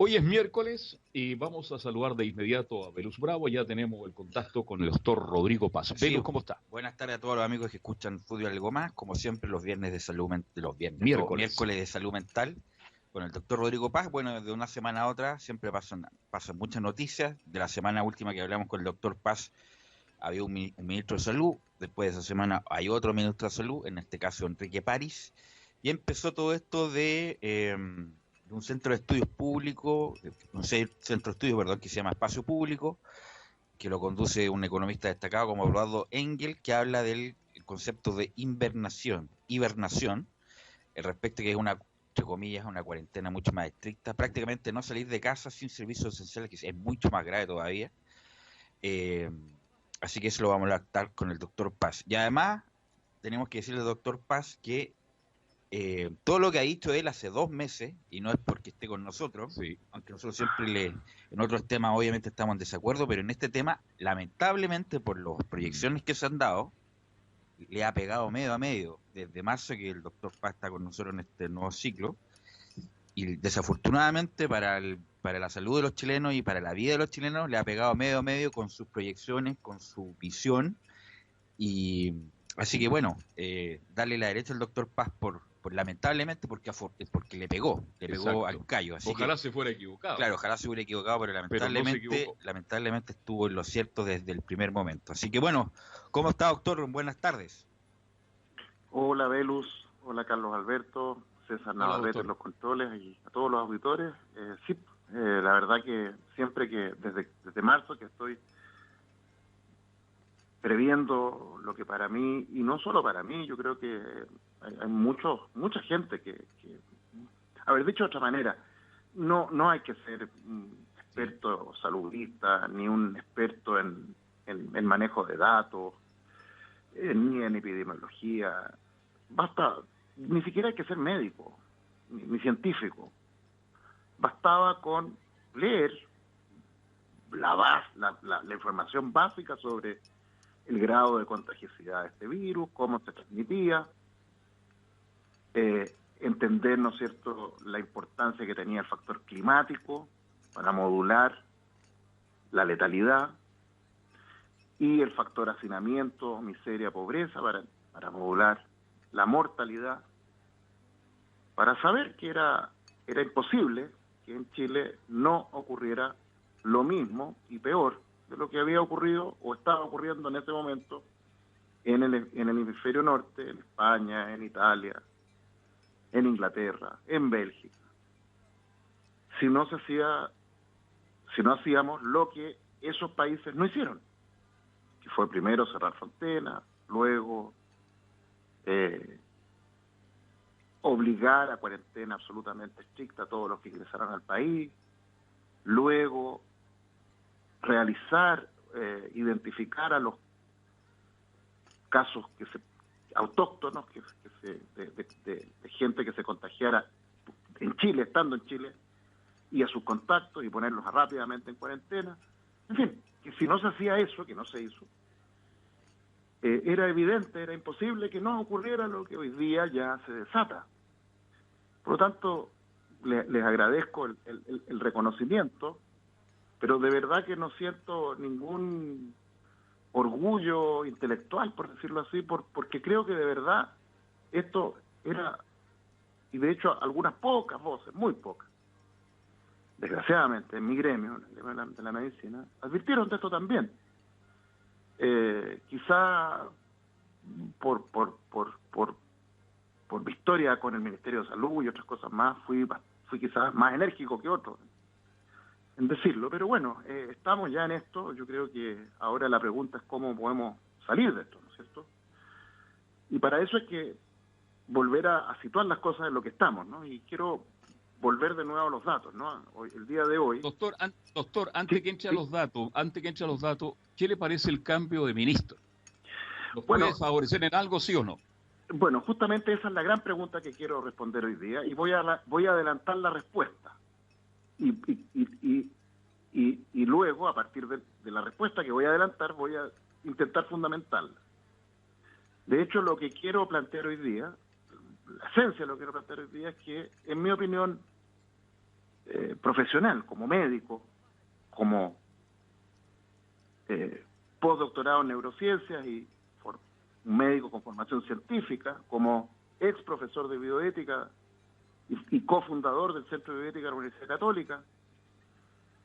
Hoy es miércoles y vamos a saludar de inmediato a Velus Bravo. Ya tenemos el contacto con el doctor Rodrigo Paz. Sí, Velus, ¿cómo está? buenas tardes a todos los amigos que escuchan Fútbol Algo Más, como siempre los viernes de salud mental, Miércoles. miércoles de salud mental, con el doctor Rodrigo Paz. Bueno, de una semana a otra siempre pasan muchas noticias. De la semana última que hablamos con el doctor Paz había un ministro de salud, después de esa semana hay otro ministro de salud, en este caso Enrique París, y empezó todo esto de un centro de estudios públicos, centro de estudios, perdón, que se llama Espacio Público, que lo conduce un economista destacado como Eduardo Engel, que habla del concepto de hibernación, respecto a que es una, entre comillas, una cuarentena mucho más estricta, prácticamente no salir de casa sin servicios esenciales, que es mucho más grave todavía. Eh, Así que eso lo vamos a hablar con el doctor Paz. Y además, tenemos que decirle al doctor Paz que todo lo que ha dicho él hace 2 meses, y no es porque esté con nosotros, Sí. aunque nosotros siempre en otros temas obviamente estamos en desacuerdo, pero en este tema, lamentablemente por las proyecciones que se han dado, le ha pegado medio a medio, desde marzo que el doctor Paz está con nosotros en este nuevo ciclo, y desafortunadamente para la salud de los chilenos y para la vida de los chilenos le ha pegado medio a medio con sus proyecciones, con su visión, y así que bueno, darle la derecha al doctor Paz por lamentablemente porque le pegó Exacto. al callo. Así Ojalá que, se fuera equivocado. claro, ojalá se hubiera equivocado, pero No se equivocó. lamentablemente estuvo en lo cierto desde el primer momento. Así que bueno, ¿cómo está, doctor? Buenas tardes. Hola Velus, hola Carlos Alberto, César Hola, Navarrete en los controles y a todos los auditores. La verdad que siempre desde marzo que estoy previendo lo que para mí, y no solo para mí, yo creo que hay mucha gente haber dicho de otra manera, no hay que ser un experto saludista, ni un experto en manejo de datos, ni en epidemiología. Basta, ni siquiera hay que ser médico, ni científico. Bastaba con leer la información básica sobre el grado de contagiosidad de este virus, cómo se transmitía, entender, ¿no es cierto?, la importancia que tenía el factor climático para modular la letalidad, y el factor hacinamiento, miseria, pobreza, para modular la mortalidad, para saber que era imposible que en Chile no ocurriera lo mismo y peor de lo que había ocurrido o estaba ocurriendo en ese momento en el hemisferio norte, en España, en Italia, en Inglaterra, en Bélgica. Si no hacíamos lo que esos países no hicieron, que fue primero cerrar fronteras, luego obligar a cuarentena absolutamente estricta a todos los que ingresaran al país, luego identificar a los casos autóctonos de gente que se contagiara en Chile, estando en Chile, y a sus contactos y ponerlos rápidamente en cuarentena. En fin, que si no se hacía eso, que no se hizo, era evidente, era imposible que no ocurriera lo que hoy día ya se desata. Por lo tanto, les agradezco el reconocimiento, pero de verdad que no siento ningún orgullo intelectual, por decirlo así, porque creo que de verdad esto era, y de hecho algunas pocas voces, muy pocas, desgraciadamente en mi gremio, de la medicina, advirtieron de esto también. Quizá por mi historia con el Ministerio de Salud y otras cosas más, fui quizás más enérgico que otros en decirlo, pero bueno, estamos ya en esto. Yo creo que ahora la pregunta es cómo podemos salir de esto, ¿no es cierto? Y para eso hay que volver a situar las cosas en lo que estamos, ¿no? Y quiero volver de nuevo a los datos, ¿no? El día de hoy... Doctor, antes que entre a los datos, ¿qué le parece el cambio de ministro? ¿Nos puede favorecer en algo, sí o no? Bueno, justamente esa es la gran pregunta que quiero responder hoy día, y voy a adelantar la respuesta. Y luego, a partir de la respuesta que voy a adelantar, voy a intentar fundamentarla. De hecho, lo que quiero plantear hoy día, la esencia de lo que quiero plantear hoy día es que, en mi opinión, profesional, como médico, como postdoctorado en neurociencias y un médico con formación científica, como ex profesor de bioética y cofundador del Centro de Bioética de la Universidad Católica.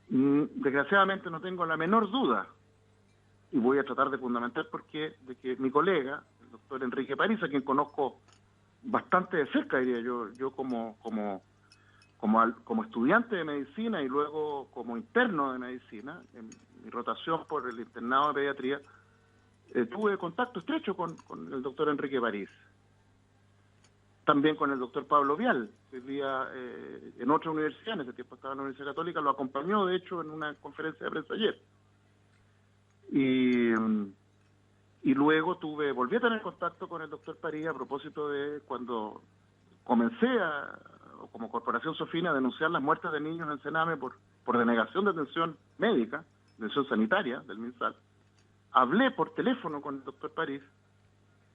Desgraciadamente no tengo la menor duda, y voy a tratar de fundamentar de que mi colega, el doctor Enrique París, a quien conozco bastante de cerca, diría yo como estudiante de medicina y luego como interno de medicina, en mi rotación por el internado de pediatría, tuve contacto estrecho con el doctor Enrique París. También con el doctor Pablo Vial, que vivía en otra universidad, en ese tiempo estaba en la Universidad Católica, lo acompañó de hecho en una conferencia de prensa ayer. Y luego volví a tener contacto con el doctor París a propósito de cuando comencé como Corporación Sofina, a denunciar las muertes de niños en Sename por denegación de atención médica, atención sanitaria del MinSal. Hablé por teléfono con el doctor París,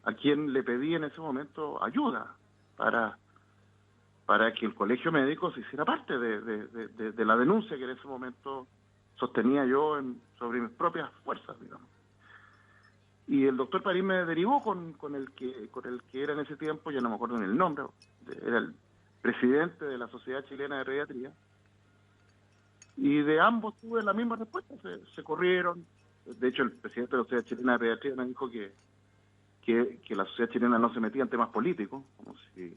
a quien le pedí en ese momento ayuda para que el colegio médico se hiciera parte de la denuncia que en ese momento sostenía yo sobre mis propias fuerzas, digamos. Y el doctor París me derivó con el que era en ese tiempo, ya no me acuerdo ni el nombre, era el presidente de la Sociedad Chilena de Pediatría, y de ambos tuve la misma respuesta, se corrieron. De hecho, el presidente de la Sociedad Chilena de Pediatría me dijo que la sociedad chilena no se metía en temas políticos, como si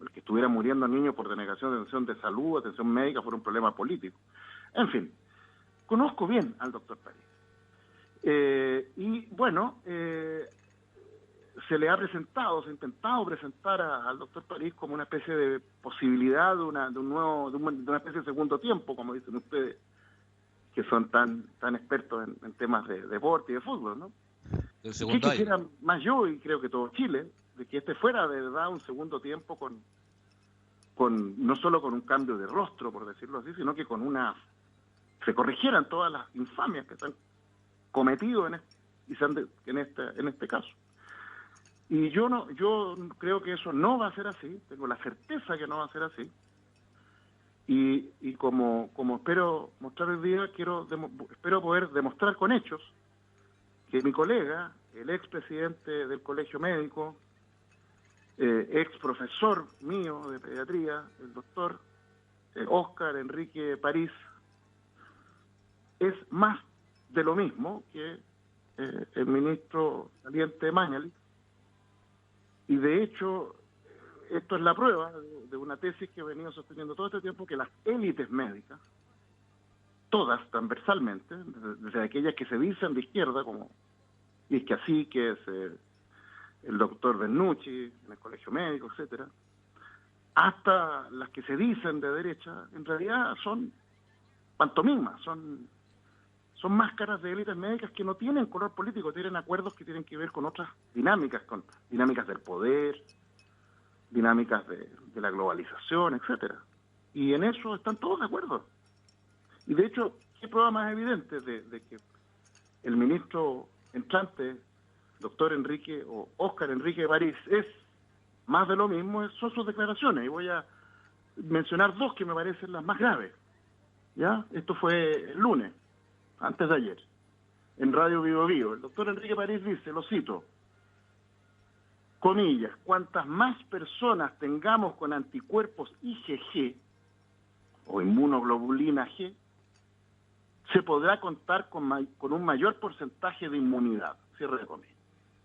el que estuviera muriendo niños por denegación de atención de salud, atención médica, fuera un problema político. En fin, conozco bien al doctor París. Y bueno, se le ha intentado presentar al doctor París como una especie de posibilidad de una especie de segundo tiempo, como dicen ustedes, que son tan expertos en temas de deporte y de fútbol, ¿no? El segundo ¿Qué quisiera más yo, y creo que todo Chile, de que fuera de verdad un segundo tiempo no solo con un cambio de rostro, por decirlo así, sino que se corrigieran todas las infamias que se han cometido en este caso. Y yo creo que eso no va a ser así, tengo la certeza que no va a ser así. Y como espero mostrar hoy día, espero poder demostrar con hechos que mi colega, el expresidente del Colegio Médico, ex profesor mío de pediatría, el doctor Óscar Enrique París, es más de lo mismo que el ministro saliente Mañalich. Y de hecho, esto es la prueba de una tesis que he venido sosteniendo todo este tiempo, que las élites médicas, todas transversalmente, desde aquellas que se dicen de izquierda, como que es el doctor Bernucci en el Colegio Médico, etcétera, hasta las que se dicen de derecha, en realidad son pantomimas, son máscaras de élites médicas que no tienen color político, tienen acuerdos que tienen que ver con otras dinámicas, con dinámicas del poder, dinámicas de la globalización, etcétera. Y en eso están todos de acuerdo. Y de hecho, ¿qué prueba más evidente de que el ministro entrante, doctor Enrique o Óscar Enrique París, es más de lo mismo? Son sus declaraciones, y voy a mencionar dos que me parecen las más graves. ¿Ya? Esto fue el lunes, antes de ayer, en Radio Vivo Vivo. El doctor Enrique París dice, lo cito, comillas, cuantas más personas tengamos con anticuerpos IgG o inmunoglobulina G, se podrá contar con un mayor porcentaje de inmunidad. Cierre de comillas.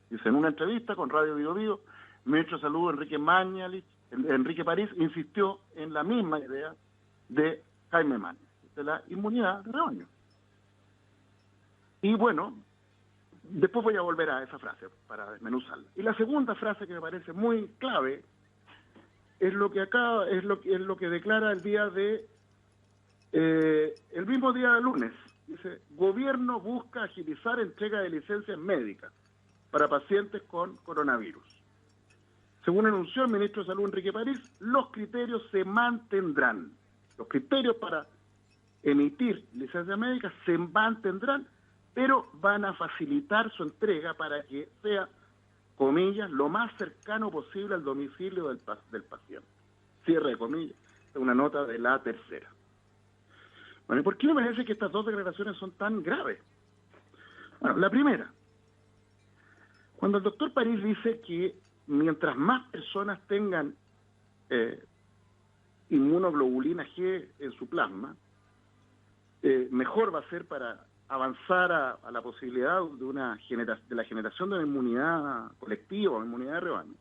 Dice, en una entrevista con Radio Vivo Vivo, el ministro de Salud Enrique París insistió en la misma idea de Jaime Mañalich, de la inmunidad de rebaño. Y bueno, después voy a volver a esa frase para desmenuzarla. Y la segunda frase que me parece muy clave es lo que declara el día el mismo día de lunes. Dice, gobierno busca agilizar entrega de licencias médicas para pacientes con coronavirus. Según anunció el ministro de Salud Enrique París, los criterios se mantendrán. Los criterios para emitir licencias médicas se mantendrán, pero van a facilitar su entrega para que sea, comillas, lo más cercano posible al domicilio del paciente. Cierre de comillas, es una nota de La Tercera. Bueno, ¿y por qué me parece que estas dos declaraciones son tan graves? Bueno, la primera, cuando el doctor París dice que mientras más personas tengan inmunoglobulina G en su plasma, mejor va a ser para avanzar a la posibilidad de la generación de una inmunidad colectiva o inmunidad de rebaño.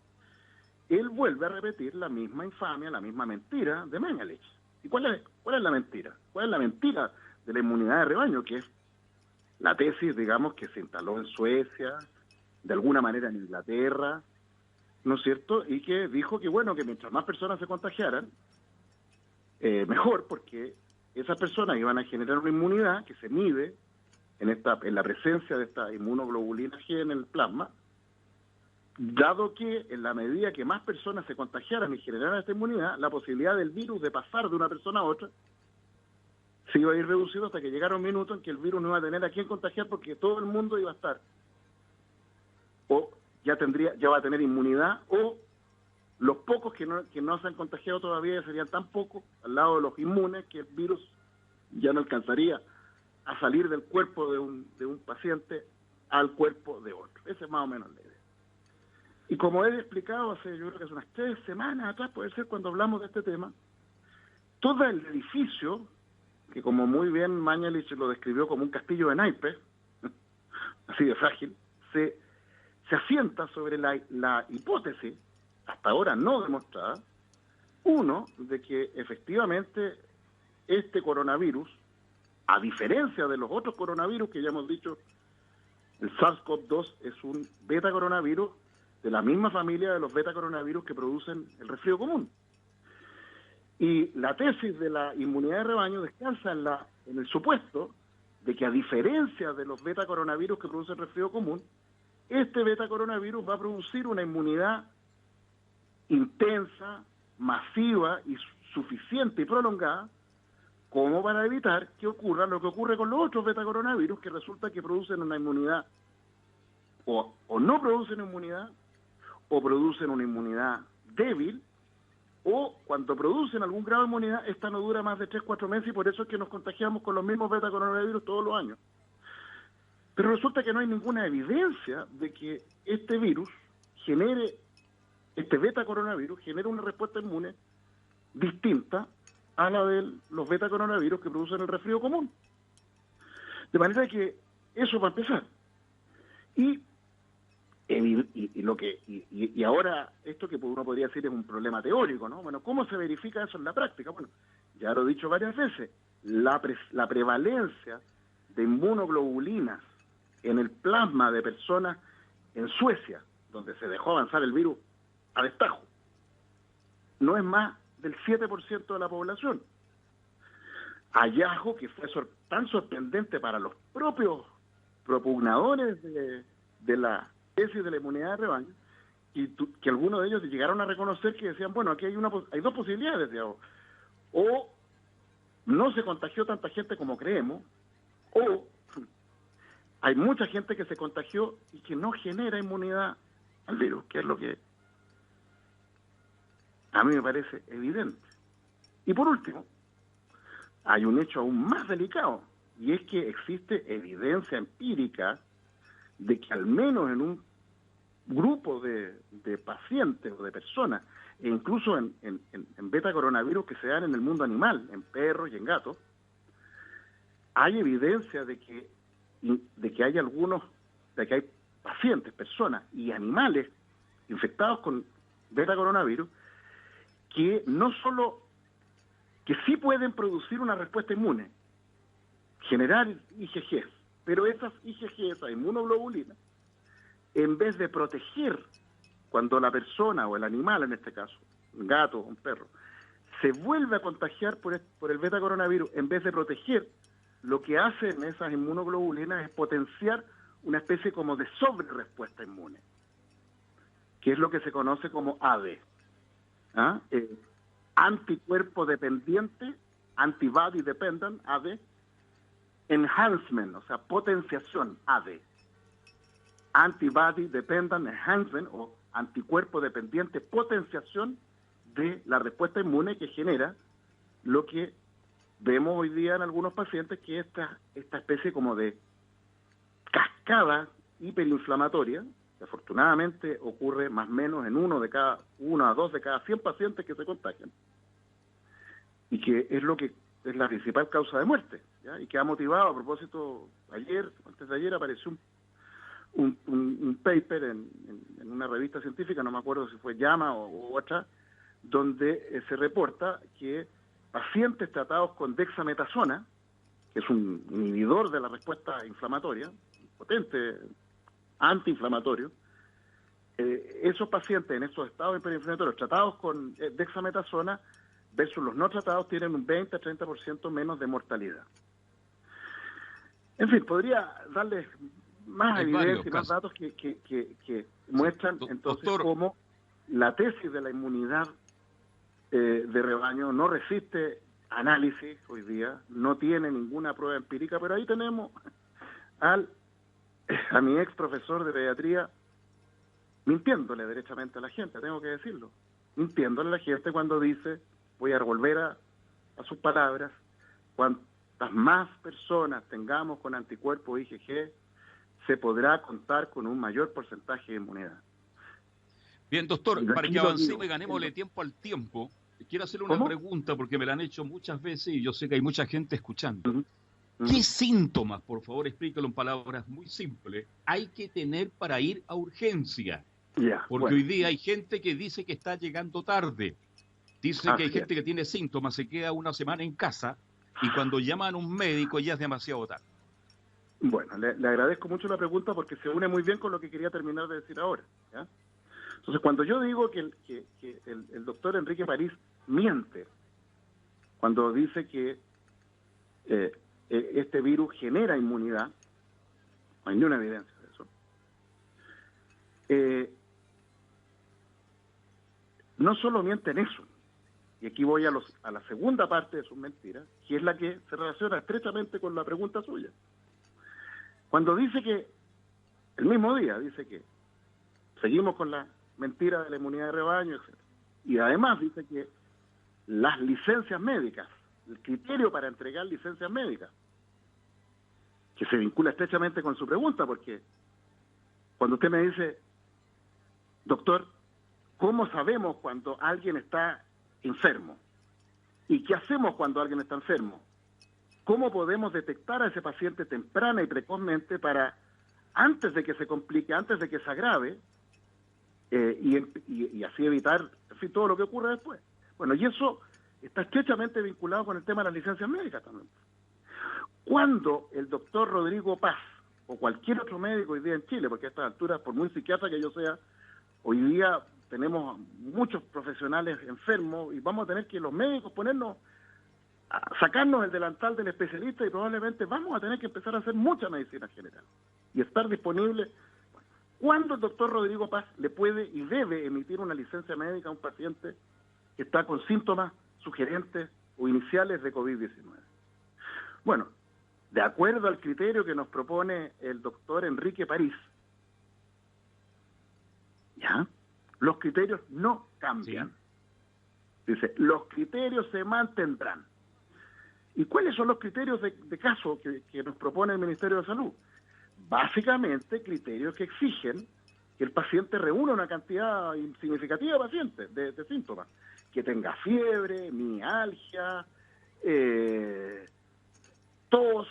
Él vuelve a repetir la misma infamia, la misma mentira de Mañalich. ¿Y cuál es la mentira? ¿Cuál es la mentira de la inmunidad de rebaño? Que es la tesis, digamos, que se instaló en Suecia, de alguna manera en Inglaterra, ¿no es cierto? Y que dijo que, bueno, que mientras más personas se contagiaran, mejor, porque esas personas iban a generar una inmunidad que se mide en la presencia de esta inmunoglobulina G en el plasma, dado que en la medida que más personas se contagiaran y generaran esta inmunidad, la posibilidad del virus de pasar de una persona a otra se iba a ir reducido hasta que llegara un minuto en que el virus no iba a tener a quién contagiar porque todo el mundo iba a estar o ya va a tener inmunidad, o los pocos que no se han contagiado todavía serían tan pocos al lado de los inmunes que el virus ya no alcanzaría a salir del cuerpo de un paciente al cuerpo de otro. Esa es más o menos la idea. Y como he explicado yo creo que hace unas 3 semanas atrás, puede ser cuando hablamos de este tema, todo el edificio, que como muy bien Mañalich lo describió como un castillo de naipes, así de frágil, se asienta sobre la hipótesis, hasta ahora no demostrada, uno, de que efectivamente este coronavirus, a diferencia de los otros coronavirus que ya hemos dicho, el SARS-CoV-2 es un beta coronavirus de la misma familia de los beta coronavirus que producen el resfrío común. Y la tesis de la inmunidad de rebaño descansa en el supuesto de que, a diferencia de los beta coronavirus que producen el resfrío común, este beta coronavirus va a producir una inmunidad intensa, masiva y suficiente y prolongada como para evitar que ocurra lo que ocurre con los otros beta coronavirus, que resulta que producen una inmunidad o no producen inmunidad, o producen una inmunidad débil, o cuando producen algún grado de inmunidad, esta no dura más de 3-4 meses, y por eso es que nos contagiamos con los mismos beta coronavirus todos los años. Pero resulta que no hay ninguna evidencia de que este virus este beta coronavirus genere una respuesta inmune distinta a la de los beta coronavirus que producen el resfrío común. De manera que eso va a empezar. Y ahora esto que uno podría decir es un problema teórico, ¿no? Bueno, ¿cómo se verifica eso en la práctica? Bueno, ya lo he dicho varias veces, la prevalencia de inmunoglobulinas en el plasma de personas en Suecia, donde se dejó avanzar el virus a destajo, no es más del 7% de la población. Hallazgo que fue tan sorprendente para los propios propugnadores de la tesis de la inmunidad de rebaño, y que algunos de ellos llegaron a reconocer que decían, bueno, aquí hay dos posibilidades, digamos. O no se contagió tanta gente como creemos, o hay mucha gente que se contagió y que no genera inmunidad al virus, que es lo que a mí me parece evidente. Y por último, hay un hecho aún más delicado, y es que existe evidencia empírica de que al menos en un grupo de pacientes o de personas, e incluso en beta coronavirus que se dan en el mundo animal, en perros y en gatos, hay evidencia de que hay pacientes, personas y animales infectados con beta coronavirus que no solo que sí pueden producir una respuesta inmune, generar IgG, pero esas IgG, esas inmunoglobulinas, en vez de proteger cuando la persona o el animal, en este caso, un gato o un perro, se vuelve a contagiar por el beta coronavirus, en vez de proteger, lo que hacen esas inmunoglobulinas es potenciar una especie como de sobrerespuesta inmune, que es lo que se conoce como AD. Anticuerpo dependiente, antibody dependent, AD, enhancement, o sea, potenciación, AD. Antibody dependent enhancement, o anticuerpo dependiente, potenciación de la respuesta inmune que genera lo que vemos hoy día en algunos pacientes que esta especie como de cascada hiperinflamatoria, que afortunadamente ocurre más o menos en uno a dos de cada 100 pacientes que se contagian, y que es lo que es la principal causa de muerte, ¿ya? Y que ha motivado, a propósito, antes de ayer apareció un paper en una revista científica, no me acuerdo si fue JAMA o otra, donde se reporta que pacientes tratados con dexametasona, que es un inhibidor de la respuesta inflamatoria, potente antiinflamatorio, esos pacientes en esos estados hiperinflamatorios tratados con dexametasona versus los no tratados tienen un 20-30% menos de mortalidad. En fin, podría darles más evidencia y más datos que muestran entonces cómo la tesis de la inmunidad de rebaño no resiste análisis hoy día, no tiene ninguna prueba empírica, pero ahí tenemos a mi ex profesor de pediatría mintiéndole derechamente a la gente, tengo que decirlo, mintiéndole a la gente cuando dice, voy a volver a sus palabras, cuantas más personas tengamos con anticuerpos IgG, se podrá contar con un mayor porcentaje de inmunidad. Bien, doctor, para que avancemos y ganémosle tiempo al tiempo, quiero hacerle una pregunta porque me la han hecho muchas veces y yo sé que hay mucha gente escuchando. ¿Qué síntomas, por favor, explíquelo en palabras muy simples, hay que tener para ir a urgencia? Porque hoy día hay gente que dice que está llegando tarde. Dice que hay gente que tiene síntomas, se queda una semana en casa y cuando llaman a un médico ya es demasiado tarde. Bueno, le agradezco mucho la pregunta porque se une muy bien con lo que quería terminar de decir ahora, ¿ya? Entonces, cuando yo digo que el doctor Enrique París miente cuando dice que este virus genera inmunidad, no hay ninguna evidencia de eso. No solo miente en eso, y aquí voy a la segunda parte de sus mentiras, que es la que se relaciona estrechamente con la pregunta suya. Cuando dice que, el mismo día, dice que seguimos con la mentira de la inmunidad de rebaño, etc. Y además dice que las licencias médicas, el criterio para entregar licencias médicas, que se vincula estrechamente con su pregunta, porque cuando usted me dice, doctor, ¿cómo sabemos cuando alguien está enfermo? ¿Y qué hacemos cuando alguien está enfermo? ¿Cómo podemos detectar a ese paciente temprana y precozmente para, antes de que se complique, antes de que se agrave, y así evitar, en fin, todo lo que ocurre después? Bueno, y eso está estrechamente vinculado con el tema de las licencias médicas también. Cuando el doctor Rodrigo Paz, o cualquier otro médico hoy día en Chile, porque a estas alturas, por muy psiquiatra que yo sea, hoy día tenemos muchos profesionales enfermos y vamos a tener que los médicos sacarnos el delantal del especialista y probablemente vamos a tener que empezar a hacer mucha medicina general y estar disponible. ¿Cuándo el doctor Rodrigo Paz le puede y debe emitir una licencia médica a un paciente que está con síntomas sugerentes o iniciales de COVID-19? Bueno, de acuerdo al criterio que nos propone el doctor Enrique París, ¿ya? Los criterios no cambian. Sí. Dice, los criterios se mantendrán. ¿Y cuáles son los criterios de caso que nos propone el Ministerio de Salud? Básicamente, criterios que exigen que el paciente reúna una cantidad significativa de pacientes, de síntomas. Que tenga fiebre, mialgia, tos,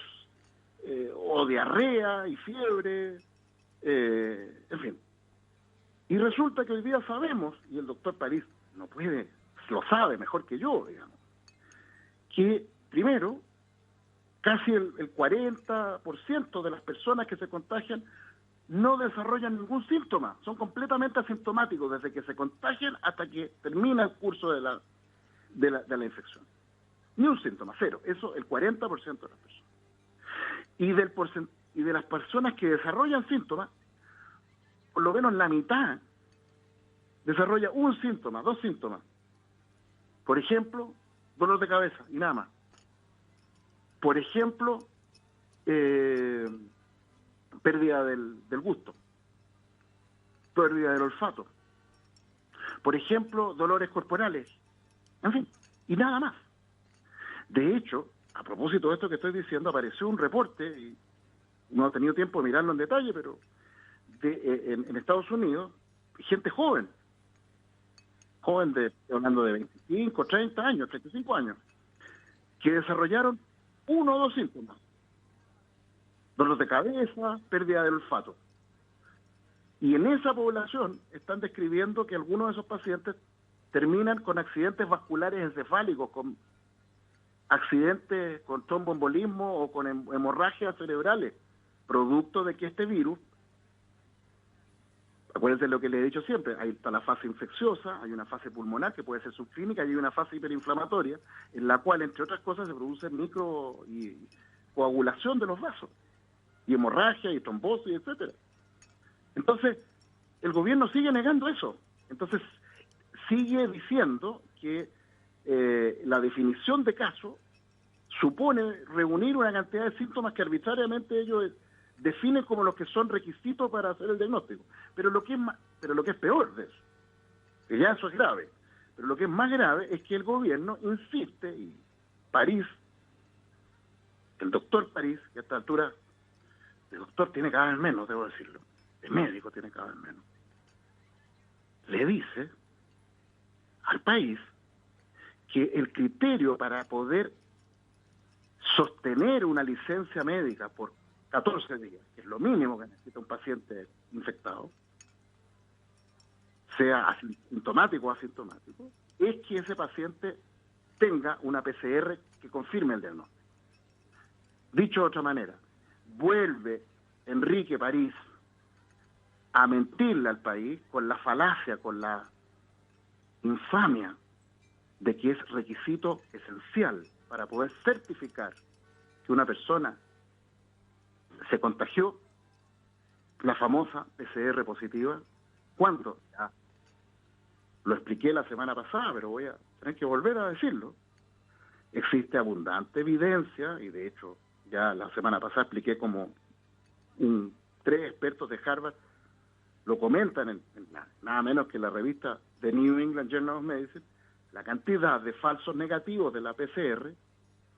o diarrea y fiebre, en fin. Y resulta que hoy día sabemos, y el doctor París lo sabe mejor que yo, digamos, que primero, casi el 40% de las personas que se contagian no desarrollan ningún síntoma, son completamente asintomáticos desde que se contagian hasta que termina el curso de la infección. Ni un síntoma, cero, eso el 40% de las personas. Y de las personas que desarrollan síntomas, por lo menos la mitad desarrolla un síntoma, 2 síntomas. Por ejemplo, dolor de cabeza y nada más. Por ejemplo, pérdida del gusto, pérdida del olfato. Por ejemplo, dolores corporales. En fin, y nada más. De hecho, a propósito de esto que estoy diciendo, apareció un reporte, y no he tenido tiempo de mirarlo en detalle, pero en Estados Unidos, gente joven, hablando de 25, 30 años, 35 años, que desarrollaron uno o dos síntomas: dolor de cabeza, pérdida del olfato. Y en esa población están describiendo que algunos de esos pacientes terminan con accidentes vasculares encefálicos, con accidentes con tromboembolismo o con hemorragias cerebrales, producto de que este virus, acuérdense lo que les he dicho siempre, ahí está la fase infecciosa, hay una fase pulmonar que puede ser subclínica y hay una fase hiperinflamatoria, en la cual, entre otras cosas, se produce micro y coagulación de los vasos, y hemorragia, y trombosis, etcétera. Entonces, el gobierno sigue negando eso. Entonces, sigue diciendo que la definición de caso supone reunir una cantidad de síntomas que arbitrariamente ellos definen como los que son requisitos para hacer el diagnóstico. Pero lo que es peor de eso, que ya eso es grave, pero lo que es más grave es que el gobierno insiste, y París, el doctor París, que a esta altura el doctor tiene cada vez menos, debo decirlo, el médico tiene cada vez menos, le dice al país que el criterio para poder sostener una licencia médica por 14 días, que es lo mínimo que necesita un paciente infectado, sea asintomático o asintomático, es que ese paciente tenga una PCR que confirme el diagnóstico. Dicho de otra manera, vuelve Enrique París a mentirle al país con la falacia, con la infamia de que es requisito esencial para poder certificar que una persona se contagió, la famosa PCR positiva, cuando ya lo expliqué la semana pasada, pero voy a tener que volver a decirlo. Existe abundante evidencia, y de hecho ya la semana pasada expliqué como 3 expertos de Harvard lo comentan en nada menos que la revista The New England Journal of Medicine, la cantidad de falsos negativos de la PCR,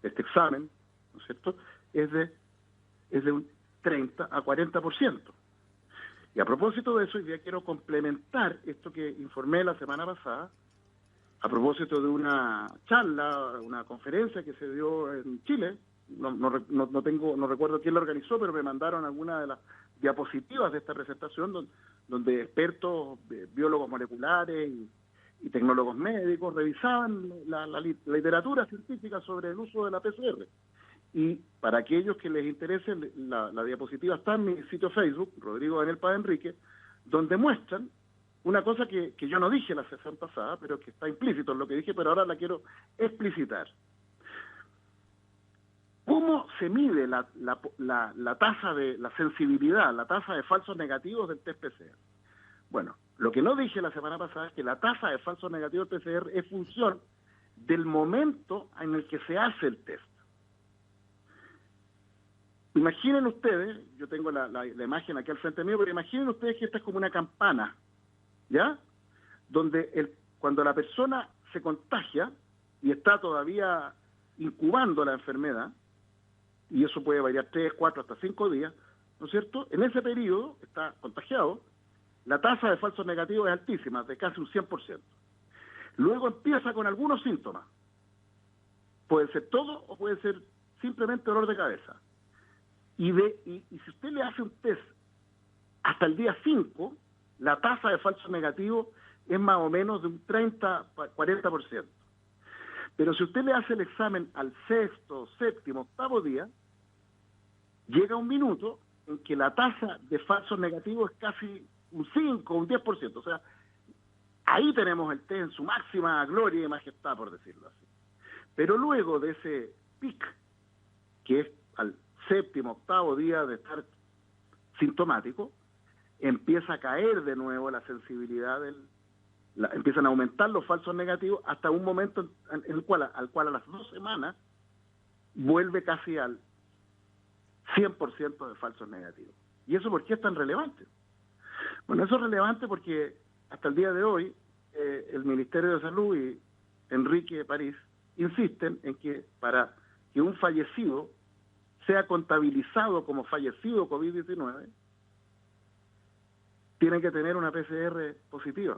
de este examen, ¿no es cierto?, es de un 30 a 40%. Y a propósito de eso, hoy día quiero complementar esto que informé la semana pasada, a propósito de una charla, una conferencia que se dio en Chile. No recuerdo quién lo organizó, pero me mandaron algunas de las diapositivas de esta presentación donde expertos, biólogos moleculares y tecnólogos médicos revisaban la literatura científica sobre el uso de la PCR. Y para aquellos que les interese, la diapositiva está en mi sitio Facebook, Rodrigo Daniel Paz Enrique, donde muestran una cosa que yo no dije la sesión pasada, pero que está implícito en lo que dije, pero ahora la quiero explicitar. ¿Cómo se mide la tasa de la sensibilidad, la tasa de falsos negativos del test PCR? Bueno, lo que no dije la semana pasada es que la tasa de falsos negativos del PCR es función del momento en el que se hace el test. Imaginen ustedes, yo tengo la imagen aquí al frente mío, pero imaginen ustedes que esta es como una campana, ¿ya? Donde cuando la persona se contagia y está todavía incubando la enfermedad, y eso puede variar 3, 4, hasta 5 días, ¿no es cierto? En ese periodo está contagiado, la tasa de falsos negativos es altísima, de casi un 100%. Luego empieza con algunos síntomas. Puede ser todo o puede ser simplemente dolor de cabeza. Y si usted le hace un test hasta el día 5, la tasa de falsos negativos es más o menos de un 30-40%. Pero si usted le hace el examen al 6º, 7º, 8º día, llega un minuto en que la tasa de falsos negativos es casi un 5, un 10%. O sea, ahí tenemos el test en su máxima gloria y majestad, por decirlo así. Pero luego de ese pic, que es al 7º, 8º día de estar sintomático, empieza a caer de nuevo la sensibilidad empiezan a aumentar los falsos negativos hasta un momento en el cual a las 2 semanas vuelve casi al 100% de falsos negativos. ¿Y eso por qué es tan relevante? Bueno, eso es relevante porque hasta el día de hoy el Ministerio de Salud y Enrique París insisten en que para que un fallecido sea contabilizado como fallecido COVID-19, tiene que tener una PCR positiva.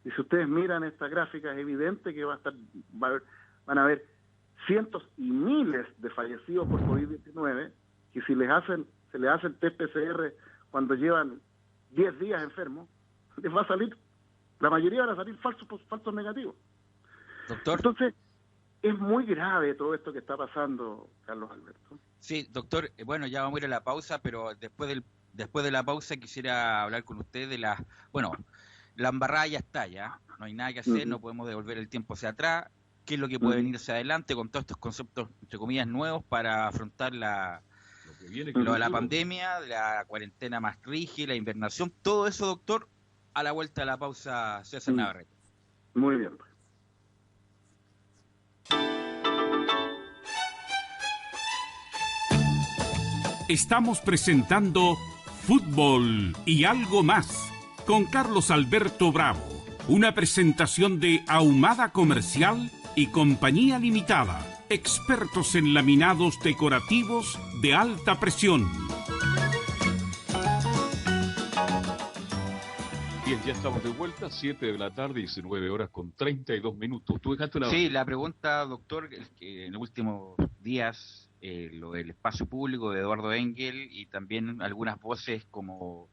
Y si ustedes miran esta gráfica, es evidente que van a haber cientos y miles de fallecidos por COVID-19, que si se les hacen test PCR cuando llevan 10 días enfermos, les va a salir, la mayoría van a salir falsos negativos. Doctor. Entonces, es muy grave todo esto que está pasando, Carlos Alberto. Sí, doctor, bueno, ya vamos a ir a la pausa, pero después de la pausa quisiera hablar con usted de la embarrada ya está, ya, no hay nada que hacer, no podemos devolver el tiempo hacia atrás, qué es lo que puede venir hacia adelante con todos estos conceptos, entre comillas, nuevos para afrontar lo de la pandemia, la cuarentena más rígida, la invernación, todo eso, doctor, a la vuelta de la pausa, César Navarrete. Muy bien. Estamos presentando Fútbol y algo más con Carlos Alberto Bravo, una presentación de Ahumada Comercial y Compañía Limitada, expertos en laminados decorativos de alta presión. Bien, ya estamos de vuelta, 7 de la tarde, 19 horas con 32 minutos. ¿Tú dejaste una... Sí, la pregunta, doctor, que en los últimos días, lo del espacio público de Eduardo Engel y también algunas voces como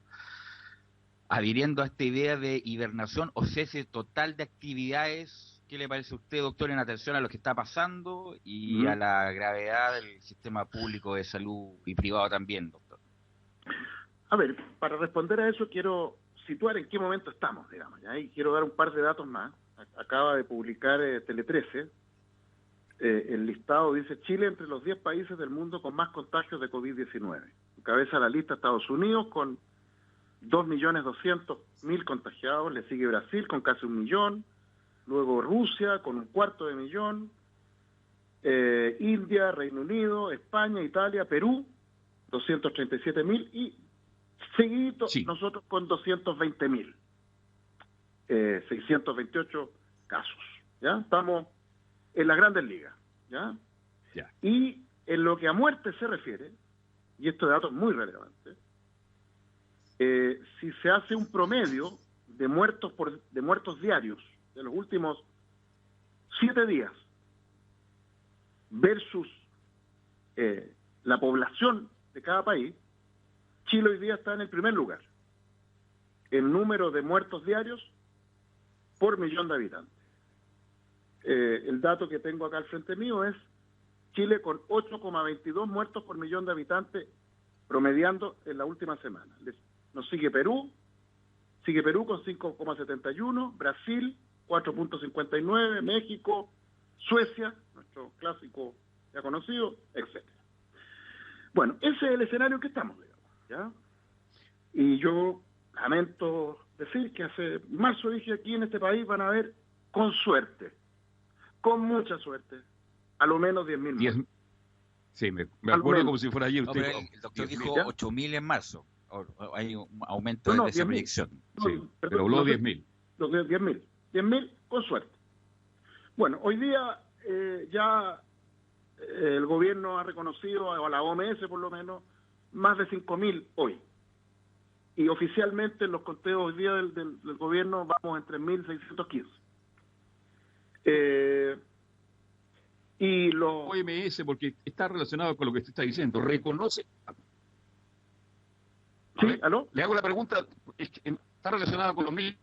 adhiriendo a esta idea de hibernación o cese total de actividades. ¿Qué le parece a usted, doctor, en atención a lo que está pasando y a la gravedad del sistema público de salud y privado también, doctor? A ver, para responder a eso quiero situar en qué momento estamos, digamos, ¿ya? Y quiero dar un par de datos más. Acaba de publicar Tele 13, el listado dice: Chile entre los 10 países del mundo con más contagios de COVID-19. Encabeza la lista Estados Unidos con 2.200.000 contagiados, le sigue Brasil con casi 1 millón, luego Rusia con 250.000, India, Reino Unido, España, Italia, Perú, 237.000 y seguidito nosotros con 220.000, 628 casos, ¿ya? Estamos en las grandes ligas, ¿ya? Y en lo que a muerte se refiere, y este dato es muy relevante, si se hace un promedio de muertos diarios de los últimos 7 días versus la población de cada país, Chile hoy día está en el primer lugar en número de muertos diarios por millón de habitantes. El dato que tengo acá al frente mío es Chile con 8,22 muertos por millón de habitantes promediando en la última semana. Nos sigue Perú con 5,71, Brasil 4,59, México, Suecia, nuestro clásico ya conocido, etc. Bueno, ese es el escenario en que estamos, digamos, ¿ya? Y yo lamento decir que hace marzo dije aquí en este país van a haber, con suerte, con mucha suerte, a lo menos 10.000 muertos. Sí, me acuerdo como si fuera ayer. No, pero el doctor dijo 8.000 en marzo. Hay un aumento de esa proyección. Sí, pero habló 10.000. 10.000 con suerte. Bueno, hoy día ya el gobierno ha reconocido, o la OMS por lo menos, más de 5.000 hoy. Y oficialmente en los conteos hoy día del gobierno vamos en 3.615. Y los OMS, porque está relacionado con lo que usted está diciendo, reconoce... Sí, ¿aló? Le hago la pregunta, está relacionada con lo mismo,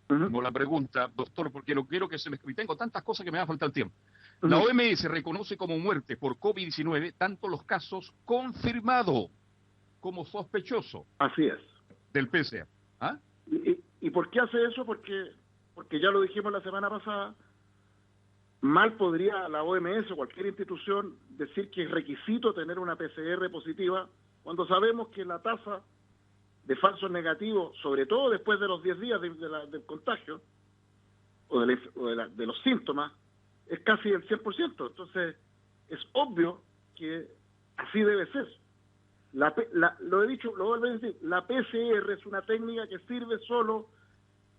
como la pregunta, doctor, porque no quiero que se me... Tengo tantas cosas que me va a faltar tiempo. La OMS reconoce como muerte por COVID-19 tanto los casos confirmados como sospechosos. Así es. Del PCR. ¿Ah? ¿Y por qué hace eso? Porque ya lo dijimos la semana pasada, mal podría la OMS o cualquier institución decir que es requisito tener una PCR positiva cuando sabemos que la tasa de falsos negativos, sobre todo después de los 10 días del contagio o de los síntomas, es casi el 100%. Entonces, es obvio que así debe ser. Lo he dicho, lo vuelvo a decir, la PCR es una técnica que sirve solo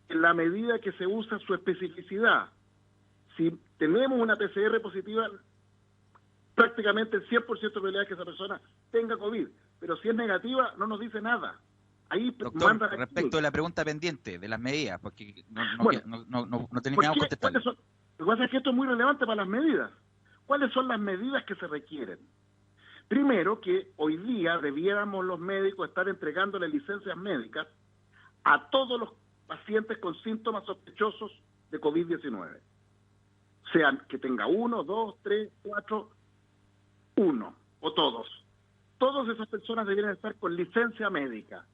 en la medida que se usa su especificidad. Si tenemos una PCR positiva, prácticamente el 100% de probabilidad que esa persona tenga COVID. Pero si es negativa, no nos dice nada. Ahí doctor, respecto de la pregunta pendiente de las medidas, porque no teníamos que contestar. Lo que pasa es que esto es muy relevante para las medidas. ¿Cuáles son las medidas que se requieren? Primero, que hoy día debiéramos los médicos estar entregándole licencias médicas a todos los pacientes con síntomas sospechosos de COVID-19. Sean que tenga 1, 2, 3, 4, 1 o todos. Todas esas personas deberían estar con licencia médica.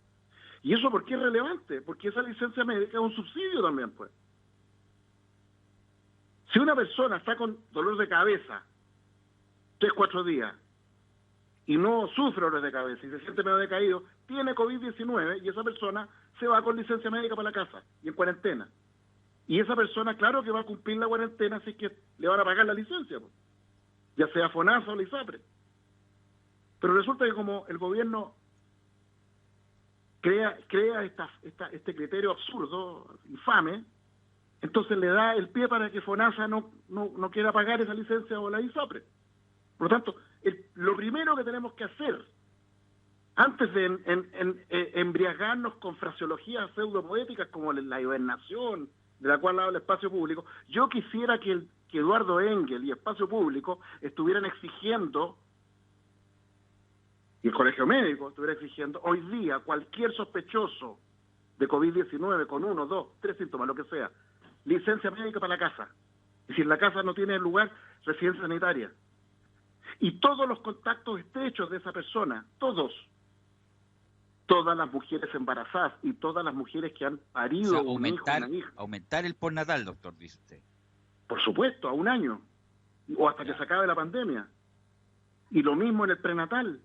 ¿Y eso por qué es relevante? Porque esa licencia médica es un subsidio también, pues. Si una persona está con dolor de cabeza 3, 4 días y no sufre dolores de cabeza y se siente medio decaído, tiene COVID-19 y esa persona se va con licencia médica para la casa y en cuarentena. Y esa persona, claro que va a cumplir la cuarentena, así que le van a pagar la licencia, pues, ya sea FONASA o la ISAPRE. Pero resulta que como el gobierno crea este criterio absurdo, infame, entonces le da el pie para que FONASA no quiera pagar esa licencia o la ISAPRE. Por lo tanto, lo primero que tenemos que hacer, antes de embriagarnos con fraseologías pseudopoéticas como la hibernación, de la cual habla el espacio público, yo quisiera que Eduardo Engel y Espacio Público estuvieran exigiendo, y el Colegio Médico estuviera exigiendo, hoy día cualquier sospechoso de COVID-19 con 1, 2, 3 síntomas, lo que sea, licencia médica para la casa. Y si en la casa no tiene lugar, residencia sanitaria. Y todos los contactos estrechos de esa persona, todas las mujeres embarazadas y todas las mujeres que han parido un hijo, una hija. Aumentar el postnatal, doctor, dice usted. Por supuesto, a 1 año, o hasta que se acabe la pandemia. Y lo mismo en el prenatal.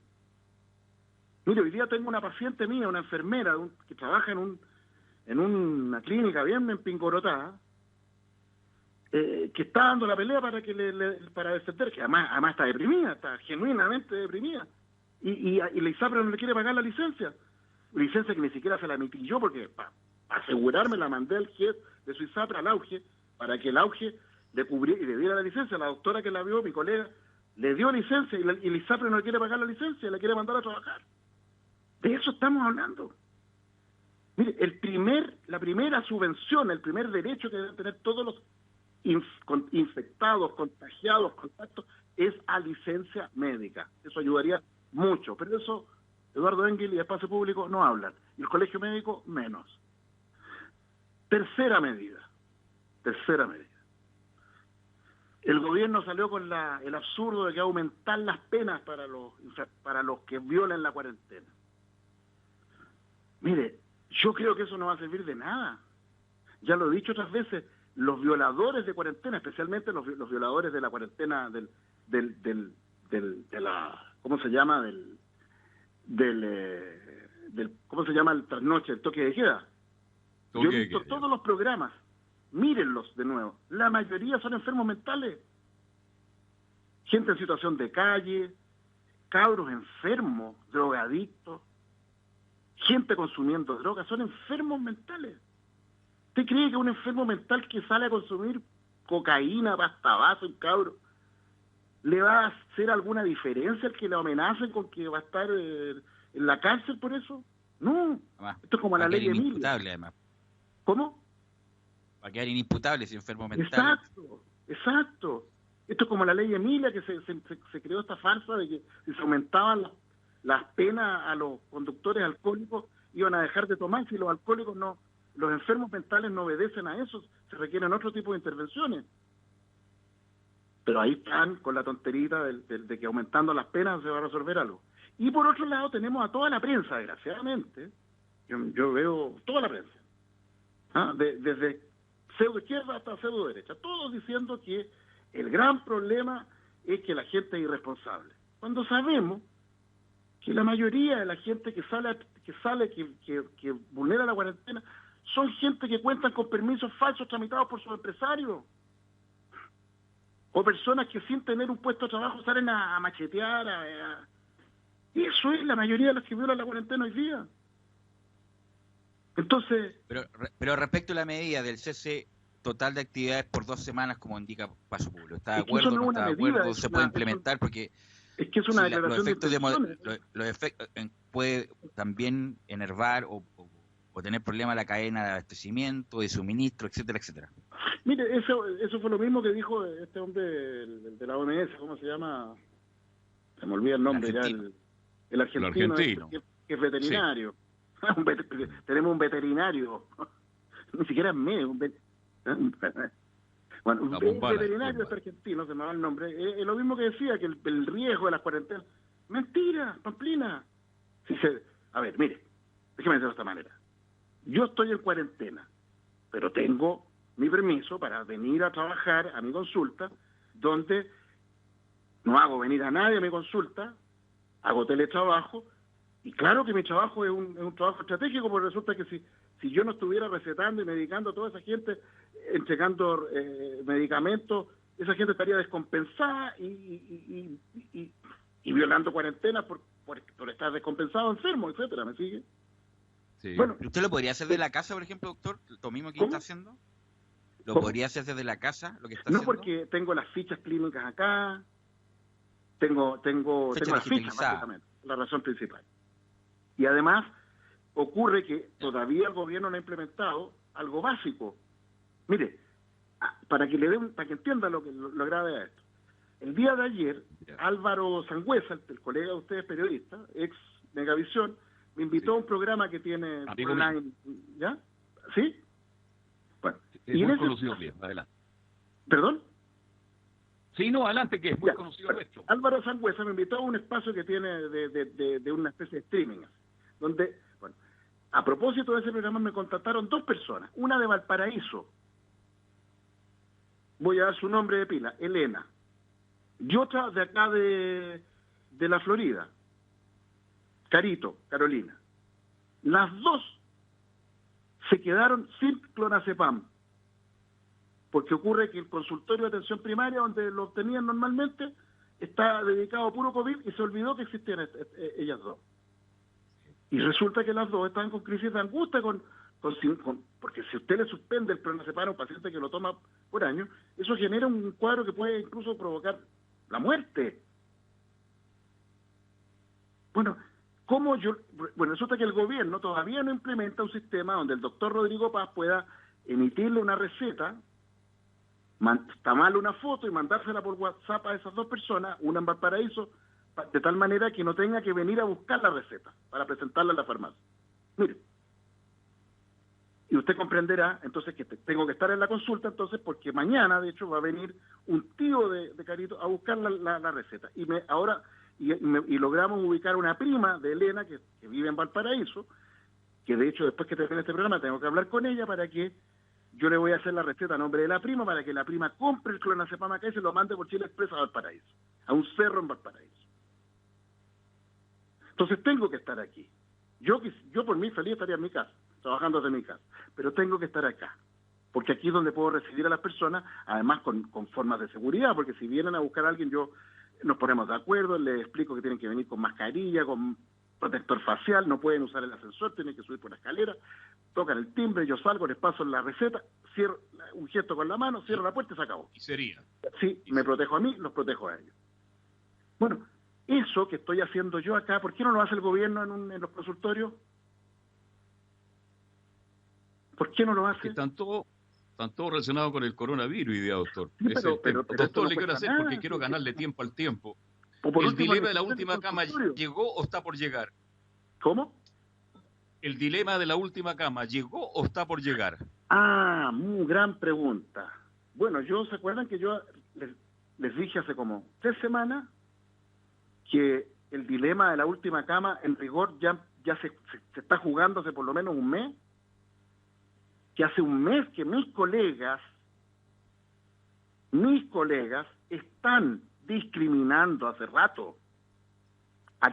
Mire, hoy día tengo una paciente mía, una enfermera que trabaja en una clínica bien en Pingorotá, que está dando la pelea para defender, que además está deprimida, está genuinamente deprimida. Y la ISAPRE no le quiere pagar la licencia que ni siquiera se la emití yo, porque para asegurarme la mandé al jefe de su ISAPRE al AUGE, para que el AUGE le cubriera y le diera la licencia. La doctora que la vio, mi colega, le dio licencia y la ISAPRE no le quiere pagar la licencia, la quiere mandar a trabajar. De eso estamos hablando. Mire, la primera subvención, el primer derecho que deben tener todos los infectados, contagiados, contactos, es a licencia médica. Eso ayudaría mucho, pero eso Eduardo Engel y Espacio Público no hablan, y el Colegio Médico menos. Tercera medida. El gobierno salió con el absurdo de que aumentar las penas para los que violen la cuarentena. Mire, yo creo que eso no va a servir de nada. Ya lo he dicho otras veces, los violadores de cuarentena, especialmente los violadores de la cuarentena ¿cómo se llama? ¿Cómo se llama el trasnoche, el toque de queda? Yo he visto todos los programas, mírenlos de nuevo. La mayoría son enfermos mentales. Gente en situación de calle, cabros enfermos, drogadictos, gente consumiendo drogas, son enfermos mentales. ¿Usted cree que un enfermo mental que sale a consumir cocaína, pasta base, un cabro, le va a hacer alguna diferencia al que le amenacen con que va a estar en la cárcel por eso? No. Además, esto es como la ley Emilia. Además. ¿Cómo? Va a quedar inimputable ese enfermo mental. Exacto. Esto es como la ley Emilia, que se creó esta farsa de que si se aumentaban las penas a los conductores alcohólicos, iban a dejar de tomar. Si los alcohólicos no, los enfermos mentales no obedecen a eso, se requieren otro tipo de intervenciones. Pero ahí están con la tonterita de que aumentando las penas se va a resolver algo. Y por otro lado tenemos a toda la prensa, desgraciadamente, yo veo toda la prensa, desde pseudo izquierda hasta pseudo derecha, todos diciendo que el gran problema es que la gente es irresponsable. Cuando sabemos que la mayoría de la gente que vulnera la cuarentena son gente que cuentan con permisos falsos tramitados por sus empresarios, o personas que sin tener un puesto de trabajo salen a machetear. Y eso es la mayoría de los que violan la cuarentena hoy día. Entonces... Pero respecto a la medida del cese total de actividades por 2 semanas, como indica Paso Público. ¿Está de Es que acuerdo? eso no ¿No es está una de acuerdo? medida, ¿Se puede implementar? Porque es que es una declaración de intenciones. los efectos puede también enervar o tener problemas la cadena de abastecimiento, de suministro, etcétera, etcétera. Mire, eso fue lo mismo que dijo este hombre el de la OMS, ¿cómo se llama? Se me olvida el nombre ya, el argentino. Que es veterinario. Sí. Tenemos un veterinario, ni siquiera es médico. Bueno, un veterinario es argentino, se me va el nombre. Es lo mismo que decía, que el riesgo de las cuarentenas. Mentira, Pamplina. A ver, mire, déjeme decirlo de esta manera. Yo estoy en cuarentena, pero tengo mi permiso para venir a trabajar a mi consulta, donde no hago venir a nadie a mi consulta, hago teletrabajo, y claro que mi trabajo es un trabajo estratégico, porque resulta que si yo no estuviera recetando y medicando a toda esa gente, entregando medicamentos, esa gente estaría descompensada y violando cuarentena por estar descompensado, enfermo, etcétera, ¿me sigue? Sí. Bueno, ¿usted lo podría hacer desde la casa, por ejemplo, doctor? ¿Lo mismo que está haciendo? ¿Lo podría hacer desde la casa, lo que está haciendo? No, porque tengo las fichas clínicas acá, tengo las fichas, básicamente, la razón principal. Y además, ocurre que todavía el gobierno no ha implementado algo básico. Mire, para que entiendan lo grave de esto. El día de ayer, Álvaro Sangüesa, el colega de ustedes periodista, ex Megavisión, me invitó a un programa que tiene online, ¿ya? ¿Sí? Bueno. Es muy conocido, bien, adelante. ¿Perdón? Sí, no, adelante, que es muy conocido nuestro. Álvaro Sangüesa me invitó a un espacio que tiene de una especie de streaming, donde, bueno, a propósito de ese programa me contactaron 2 personas, una de Valparaíso, voy a dar su nombre de pila, Elena, y otra de acá de la Florida, Carolina. Las 2 se quedaron sin clonazepam, porque ocurre que el consultorio de atención primaria, donde lo tenían normalmente, está dedicado a puro COVID y se olvidó que existían ellas 2. Y resulta que las 2 están con crisis de angustia, porque si usted le suspende el clonazepam a un paciente que lo toma por año, eso genera un cuadro que puede incluso provocar la muerte. Bueno, resulta que el gobierno todavía no implementa un sistema donde el doctor Rodrigo Paz pueda emitirle una receta, tomarle una foto y mandársela por WhatsApp a esas 2 personas, una en Valparaíso, de tal manera que no tenga que venir a buscar la receta para presentarla en la farmacia. Mire, y usted comprenderá entonces que tengo que estar en la consulta entonces porque mañana, de hecho, va a venir un tío de Carito a buscar la receta. Y logramos ubicar una prima de Elena que vive en Valparaíso, que de hecho después que termine este programa tengo que hablar con ella para que yo le voy a hacer la receta a nombre de la prima para que la prima compre el clonazepam acá y se lo mande por Chile Express a Valparaíso, a un cerro en Valparaíso. Entonces tengo que estar aquí. Yo por mí feliz estaría en mi casa, trabajando desde mi casa, pero tengo que estar acá, porque aquí es donde puedo recibir a las personas, además con formas de seguridad, porque si vienen a buscar a alguien, nos ponemos de acuerdo, les explico que tienen que venir con mascarilla, con protector facial, no pueden usar el ascensor, tienen que subir por la escalera, tocan el timbre, yo salgo, les paso la receta, cierro un gesto con la mano, cierro la puerta y se acabó. Y sería. Sí, me protejo a mí, los protejo a ellos. Bueno, eso que estoy haciendo yo acá, ¿por qué no lo hace el gobierno en los consultorios? ¿Por qué no lo hace? Están todos relacionados con el coronavirus, idea, doctor. Sí, pero doctor, le quiero hacer porque quiero ganarle tiempo al tiempo. ¿El dilema de la última cama llegó o está por llegar? ¿Cómo? ¿El dilema de la última cama llegó o está por llegar? Muy gran pregunta. Bueno, ¿se acuerdan que yo les dije hace como 3 semanas que el dilema de la última cama en rigor ya se está jugando hace por lo menos un mes? Que hace un mes que mis colegas están discriminando hace rato a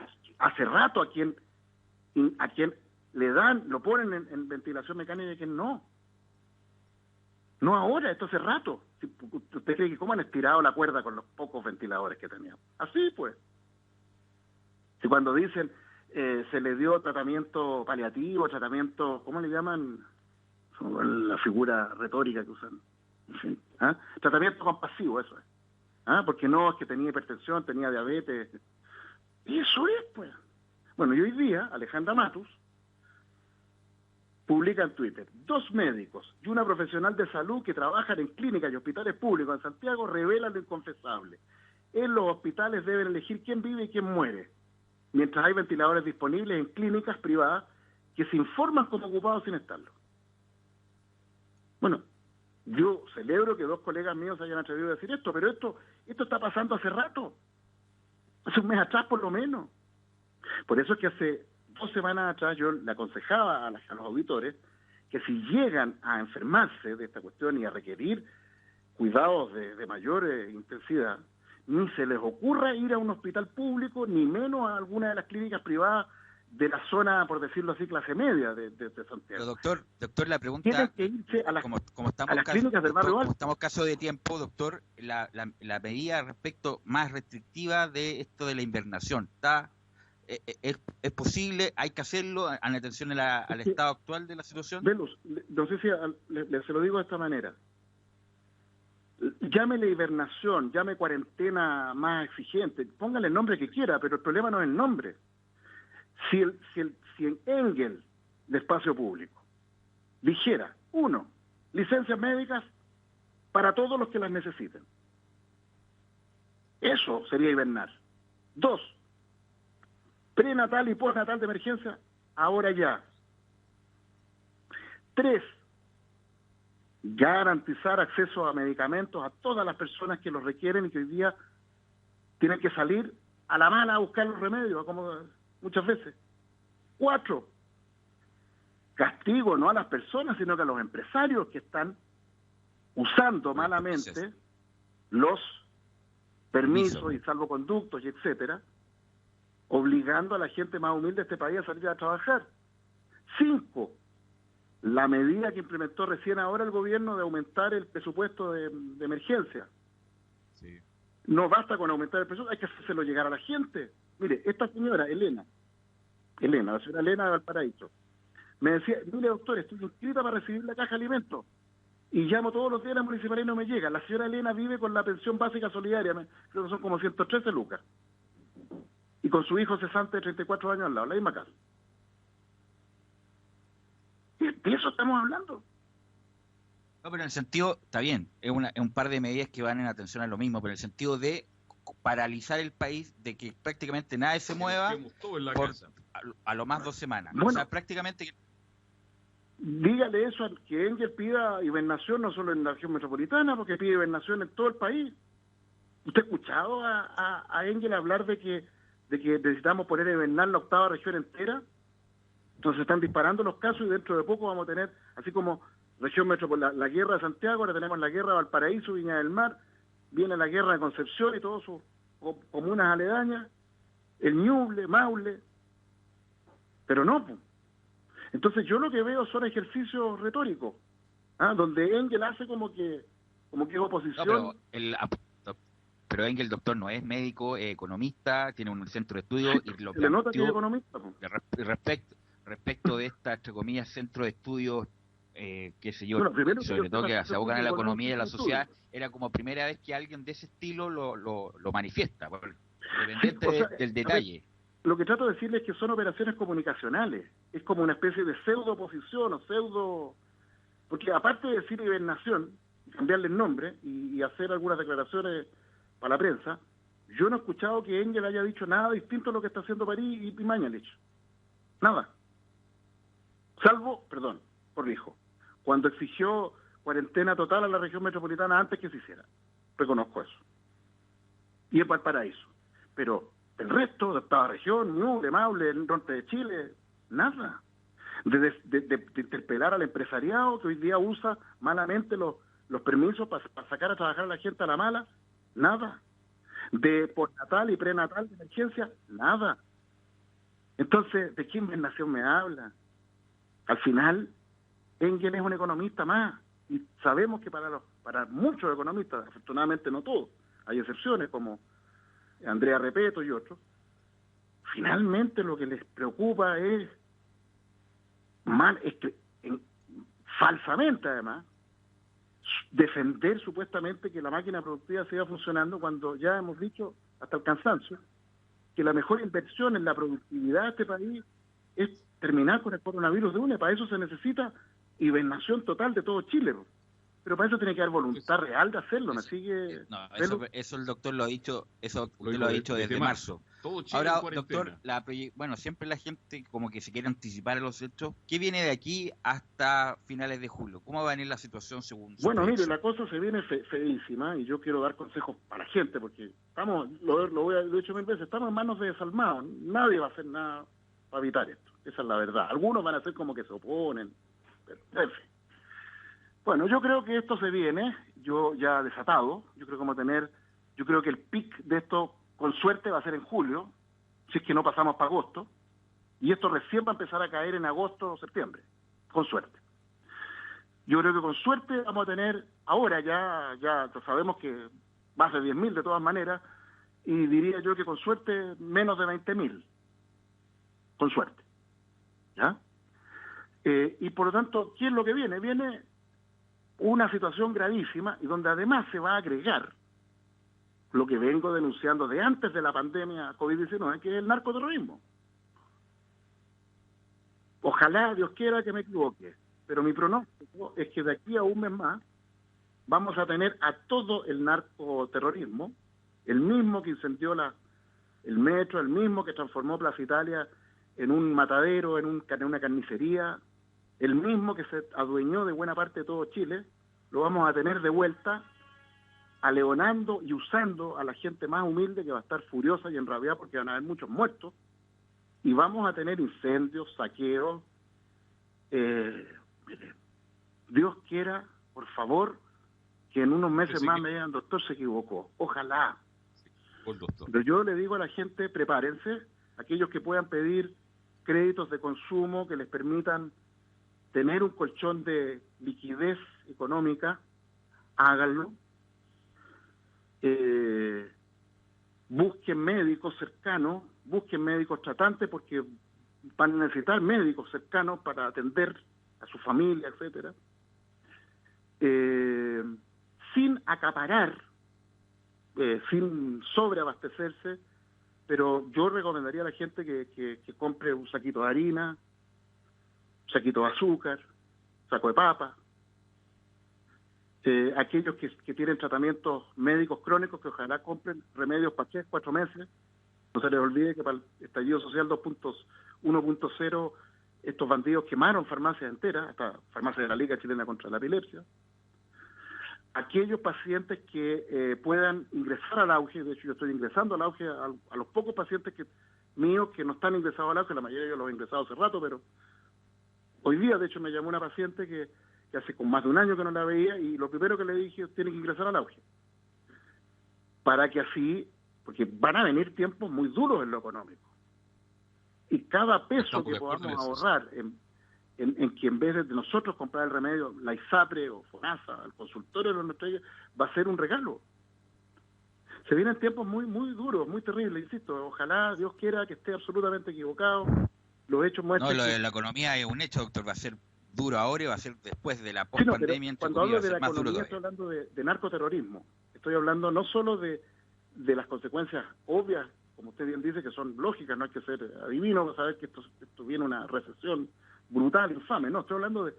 quien le dan, lo ponen en ventilación mecánica y a quien no ahora, esto hace rato. ¿Usted cree que cómo han estirado la cuerda con los pocos ventiladores que teníamos? Así pues. Si cuando dicen se le dio tratamiento paliativo, tratamiento, ¿cómo le llaman? La figura retórica que usan. En fin, ¿ah? Tratamiento compasivo, eso es. ¿Ah? Porque no es que tenía hipertensión, tenía diabetes. Y eso es, pues. Bueno, y hoy día, Alejandra Matus publica en Twitter: 2 médicos y una profesional de salud que trabajan en clínicas y hospitales públicos en Santiago revelan lo inconfesable. En los hospitales deben elegir quién vive y quién muere, mientras hay ventiladores disponibles en clínicas privadas que se informan como ocupados sin estarlo. Bueno, yo celebro que 2 colegas míos se hayan atrevido a decir esto, pero esto está pasando hace rato, hace un mes atrás por lo menos. Por eso es que hace 2 semanas atrás yo le aconsejaba a los auditores que si llegan a enfermarse de esta cuestión y a requerir cuidados de mayor intensidad, ni se les ocurra ir a un hospital público, ni menos a alguna de las clínicas privadas de la zona, por decirlo así, clase media de Santiago. Pero doctor, la pregunta, tienen que irse a las clínicas del barrio alto. Como estamos caso de tiempo, doctor, la medida respecto más restrictiva de esto de la invernación, ¿es posible? ¿Hay que hacerlo en atención al estado actual de la situación? Velus, no sé si se lo digo de esta manera. Llámele hibernación, llame cuarentena más exigente, póngale el nombre que quiera, pero el problema no es el nombre. Si en Engel, de espacio público, dijera, 1, licencias médicas para todos los que las necesiten, eso sería hibernar. 2, prenatal y postnatal de emergencia, ahora ya. 3, garantizar acceso a medicamentos a todas las personas que los requieren y que hoy día tienen que salir a la mala a buscar los remedios, como muchas veces. 4, castigo no a las personas, sino que a los empresarios que están usando malamente los permisos y salvoconductos y etcétera, obligando a la gente más humilde de este país a salir a trabajar. 5, la medida que implementó recién ahora el gobierno de aumentar el presupuesto de emergencia. Sí. No basta con aumentar el presupuesto, hay que hacérselo llegar a la gente. Mire, esta señora, Elena, la señora Elena de Valparaíso, me decía, mire doctor, estoy inscrita para recibir la caja de alimentos y llamo todos los días a la municipalidad y no me llega. La señora Elena vive con la pensión básica solidaria, creo que son como 113 lucas. Y con su hijo cesante de 34 años al lado, la misma casa. De eso estamos hablando. No, pero en el sentido, está bien, es un par de medidas que van en atención a lo mismo, pero en el sentido de paralizar el país, de que prácticamente nadie se mueva por a lo más 2 semanas. Bueno, o sea, prácticamente... Dígale eso a que Engel pida hibernación no solo en la región metropolitana, porque pide hibernación en todo el país. ¿Usted ha escuchado a Engel hablar de que necesitamos poner a hibernar la 8ª región entera? Entonces están disparando los casos y dentro de poco vamos a tener, así como región metropolitana, la guerra de Santiago, ahora tenemos la guerra de Valparaíso, Viña del Mar, viene la guerra de Concepción y todas sus comunas aledañas, el Ñuble, Maule, pero no. Entonces yo lo que veo son ejercicios retóricos, donde Engel hace como que es oposición. No, pero Engel, doctor, no es médico, es economista, tiene un centro de estudio y lo le nota que es economista. Respecto de esta, entre comillas, centro de estudios, qué sé yo, bueno, sobre todo que se abocan a la economía y a la sociedad, era como primera vez que alguien de ese estilo lo manifiesta, independiente del detalle. Lo que trato de decirles es que son operaciones comunicacionales, es como una especie de pseudo-oposición o pseudo... Porque aparte de decir hibernación, cambiarle el nombre y hacer algunas declaraciones para la prensa, yo no he escuchado que Engel haya dicho nada distinto a lo que está haciendo París y Mañalich. Nada. Salvo, corrijo, cuando exigió cuarentena total a la región metropolitana antes que se hiciera. Reconozco eso. Y en Valparaíso. Pero el resto de esta región, Ñuble, Maule, el norte de Chile, nada. De interpelar al empresariado que hoy día usa malamente los permisos para sacar a trabajar a la gente a la mala, nada. De postnatal y prenatal de emergencia, nada. Entonces, ¿de qué invernación me habla? Al final, Engel es un economista más, y sabemos que para muchos economistas, afortunadamente no todos, hay excepciones como Andrea Repeto y otros, finalmente lo que les preocupa es que falsamente además, defender supuestamente que la máquina productiva siga funcionando cuando ya hemos dicho hasta el cansancio que la mejor inversión en la productividad de este país es terminar con el coronavirus de una. Para eso se necesita hibernación total de todo Chile, pero para eso tiene que haber voluntad real de hacerlo. ¿Me sigue? No, eso el doctor lo ha dicho, lo ha dicho desde marzo. Ahora, doctor, bueno, siempre la gente como que se quiere anticipar a los hechos. ¿Qué viene de aquí hasta finales de julio? ¿Cómo va a venir la situación según su Bueno, mire, predicción? la cosa se viene feísima y yo quiero dar consejos para la gente porque estamos, lo he dicho 1000 veces, estamos en manos de desalmados. Nadie va a hacer nada para evitar esto. Esa es la verdad. Algunos van a hacer como que se oponen, pero en fin. Bueno, yo creo que esto se viene, yo ya desatado, yo creo que el pic de esto con suerte va a ser en julio, si es que no pasamos para agosto, y esto recién va a empezar a caer en agosto o septiembre, con suerte. Yo creo que con suerte vamos a tener, ahora ya sabemos que más de 10.000 de todas maneras, y diría yo que con suerte menos de 20.000, con suerte, ¿ya? Y por lo tanto, ¿qué es lo que viene? Viene una situación gravísima y donde además se va a agregar lo que vengo denunciando de antes de la pandemia COVID-19, que es el narcoterrorismo. Ojalá, Dios quiera que me equivoque, pero mi pronóstico es que de aquí a un mes más vamos a tener a todo el narcoterrorismo, el mismo que incendió el metro, el mismo que transformó Plaza Italia en un matadero, en una carnicería, el mismo que se adueñó de buena parte de todo Chile, lo vamos a tener de vuelta, aleonando y usando a la gente más humilde que va a estar furiosa y enrabiada porque van a haber muchos muertos, y vamos a tener incendios, saqueos. Dios quiera, por favor, que en unos meses más me digan, doctor, se equivocó. Ojalá. Pero yo le digo a la gente, prepárense, aquellos que puedan pedir créditos de consumo que les permitan tener un colchón de liquidez económica, háganlo. Busquen médicos cercanos, busquen médicos tratantes, porque van a necesitar médicos cercanos para atender a su familia, etcétera. Sin acaparar, sin sobreabastecerse, pero yo recomendaría a la gente que compre un saquito de harina, un saquito de azúcar, un saco de papa. Aquellos que tienen tratamientos médicos crónicos, que ojalá compren remedios para 4 meses. No se les olvide que para el estallido social 1.0 estos bandidos quemaron farmacias enteras, hasta farmacias de la Liga Chilena contra la Epilepsia. Aquellos pacientes que puedan ingresar al auge, de hecho yo estoy ingresando al auge a los pocos pacientes míos que no están ingresados al auge, la mayoría de ellos los he ingresado hace rato, pero hoy día de hecho me llamó una paciente que hace con más de un año que no la veía, y lo primero que le dije, tiene que ingresar al auge. Para que así, porque van a venir tiempos muy duros en lo económico. Y cada peso que podamos ahorrar en que en vez de nosotros comprar el remedio, la ISAPRE o FONASA, al consultorio de nuestra va a ser un regalo. Se vienen tiempos muy, muy duros, muy terribles, insisto. Ojalá Dios quiera que esté absolutamente equivocado. Los hechos muestran. No, la economía es un hecho, doctor, va a ser duro ahora y va a ser después de la pospandemia. Cuando hablo de la economía estoy hablando de narcoterrorismo. Estoy hablando no solo de las consecuencias obvias, como usted bien dice, que son lógicas, no hay que ser adivino para saber que esto viene una recesión brutal, infame. No, estoy hablando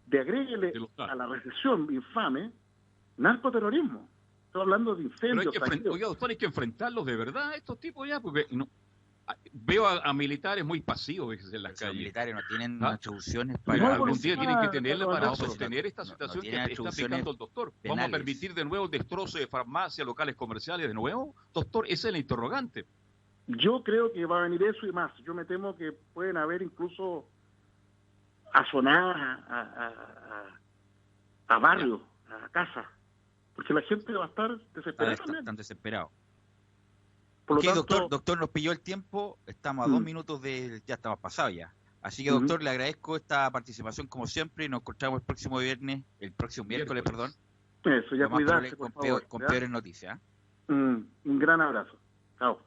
de agréguele a la recesión infame narcoterrorismo. Estoy hablando de incendios. Oiga, doctor, hay que enfrentarlos de verdad a estos tipos ya, porque veo a militares muy pasivos en las calles. Los militares no tienen atribuciones para... algún día tienen que tenerla para sostener esta situación que está aplicando el doctor. Penales. ¿Vamos a permitir de nuevo el destrozo de farmacias, locales comerciales de nuevo? Doctor, esa es la interrogante. Yo creo que va a venir eso y más. Yo me temo que pueden haber incluso asonadas a barrios, a casas, porque la gente va a estar desesperada. Están desesperados. Por lo tanto, doctor, nos pilló el tiempo, estamos a 2 minutos ya estamos pasados ya. Así que, doctor, le agradezco esta participación como siempre y nos encontramos el próximo miércoles, perdón. Eso, ya cuidarse, con peores noticias. Un gran abrazo. Chao.